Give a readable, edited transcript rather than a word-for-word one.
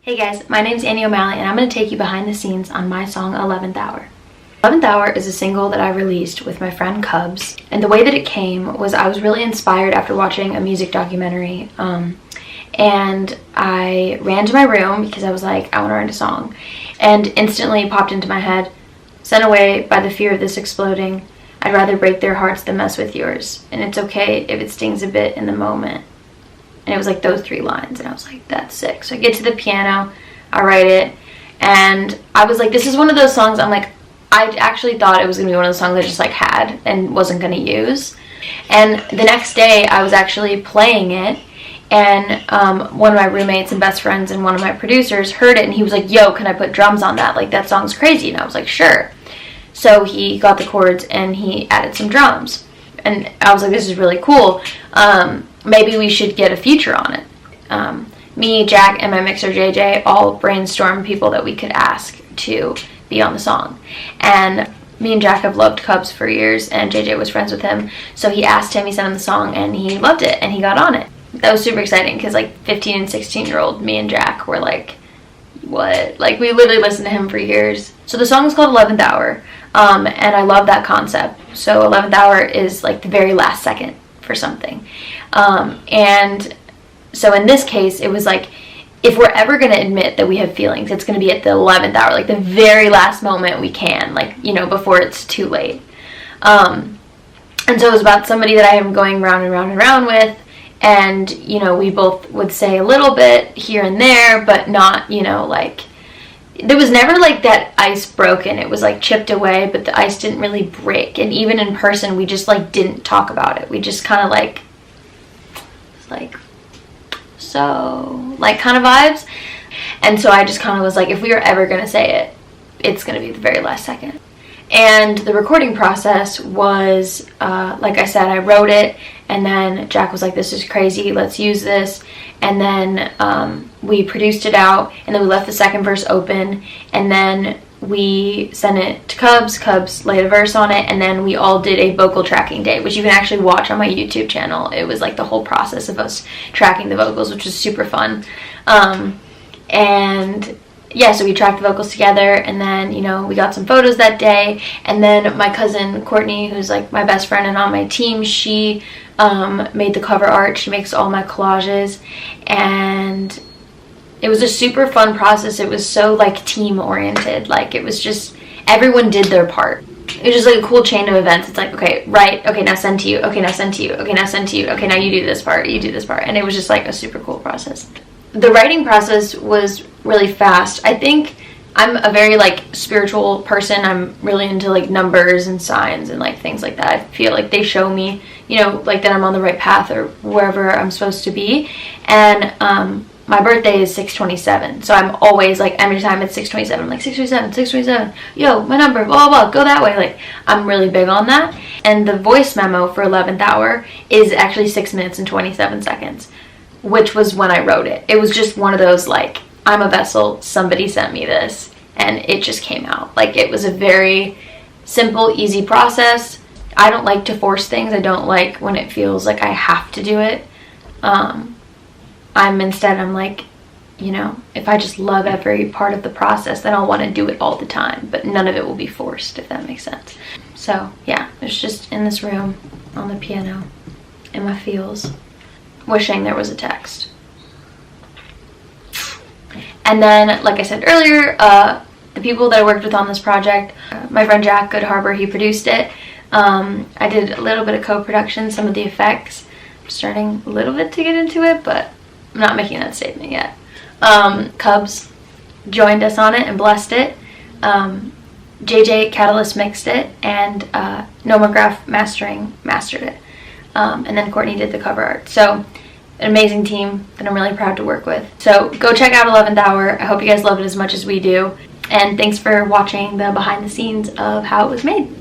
Hey guys, my name's Annie O'Malley and I'm going to take you behind the scenes on my song 11th Hour. 11th Hour is a single that I released with my friend Cubs, and the way that it came was I was really inspired after watching a music documentary, and I ran to my room because I was like, I want to write a song, and instantly popped into my head, sent away by the fear of this exploding, I'd rather break their hearts than mess with yours, and it's okay if it stings a bit in the moment. And it was like those 3 lines, and I was like, that's sick. So I get to the piano, I write it, and I was like, this is one of those songs, I'm like, I actually thought it was gonna be one of the songs I just like had and wasn't gonna use. And the next day I was actually playing it, and one of my roommates and best friends and one of my producers heard it, and he was like, yo, can I put drums on that? Like, that song's crazy. And I was like, sure. So he got the chords and he added some drums. And I was like, this is really cool. Maybe we should get a feature on it. Me, Jack, and my mixer JJ all brainstormed people that we could ask to be on the song. And me and Jack have loved Cubs for years, and JJ was friends with him. So he asked him, he sent him the song, and he loved it, and he got on it. That was super exciting because like 15 and 16-year-old me and Jack were like, what? Like, we literally listened to him for years. So the song is called 11th Hour, and I love that concept. So 11th hour is like the very last second for something. And so in this case, it was like, if we're ever going to admit that we have feelings, it's going to be at the 11th hour, like the very last moment we can, like, you know, before it's too late. And so it was about somebody that I am going round and round and round with, and, you know, we both would say a little bit here and there, but not, you know, like, there was never like that ice broken. It was like chipped away, but the ice didn't really break. And even in person, we just like didn't talk about it. We just kind of like so like kind of vibes. And so I just kind of was like, if we are ever going to say it, it's going to be the very last second. And the recording process was, like I said, I wrote it, and then Jack was like, this is crazy, let's use this. And then we produced it out, and then we left the second verse open, and then we sent it to Cubs. Cubs laid a verse on it, and then we all did a vocal tracking day, which you can actually watch on my YouTube channel. It was like the whole process of us tracking the vocals, which was super fun. And yeah, so we tracked the vocals together, and then, you know, we got some photos that day, and then my cousin Courtney, who's like my best friend and on my team, she made the cover art. She makes all my collages, and it was a super fun process. It was so like team oriented, like it was just everyone did their part. It was just like a cool chain of events. It's like, okay, right, okay, now send to you, okay, now send to you, okay, now send to you, okay, now you do this part, you do this part. And it was just like a super cool process. The writing process was really fast. I think I'm a very like spiritual person. I'm really into like numbers and signs and like things like that. I feel like they show me, you know, like that I'm on the right path or wherever I'm supposed to be. And my birthday is 6/27, so I'm always like, every time it's 6/27, I'm like 6/27, yo, my number, blah, blah, blah, go that way. Like, I'm really big on that. And the voice memo for 11th hour is actually 6 minutes and 27 seconds, which was when I wrote it. It was just one of those, like, I'm a vessel, somebody sent me this, and it just came out. Like, it was a very simple, easy process. I don't like to force things. I don't like when it feels like I have to do it. I'm like, you know, if I just love every part of the process, then I'll want to do it all the time, but none of it will be forced, if that makes sense. So yeah, it was just in this room on the piano in my feels, wishing there was a text. And then, like I said earlier, the people that I worked with on this project, my friend Jack Good Harbor, he produced it. I did a little bit of co-production, some of the effects. I'm starting a little bit to get into it, but I'm not making that statement yet. Cubs joined us on it and blessed it. JJ Catalyst mixed it, and Nomograph mastered it. And then Courtney did the cover art. So an amazing team that I'm really proud to work with. So go check out 11th Hour. I hope you guys love it as much as we do. And thanks for watching the behind the scenes of how it was made.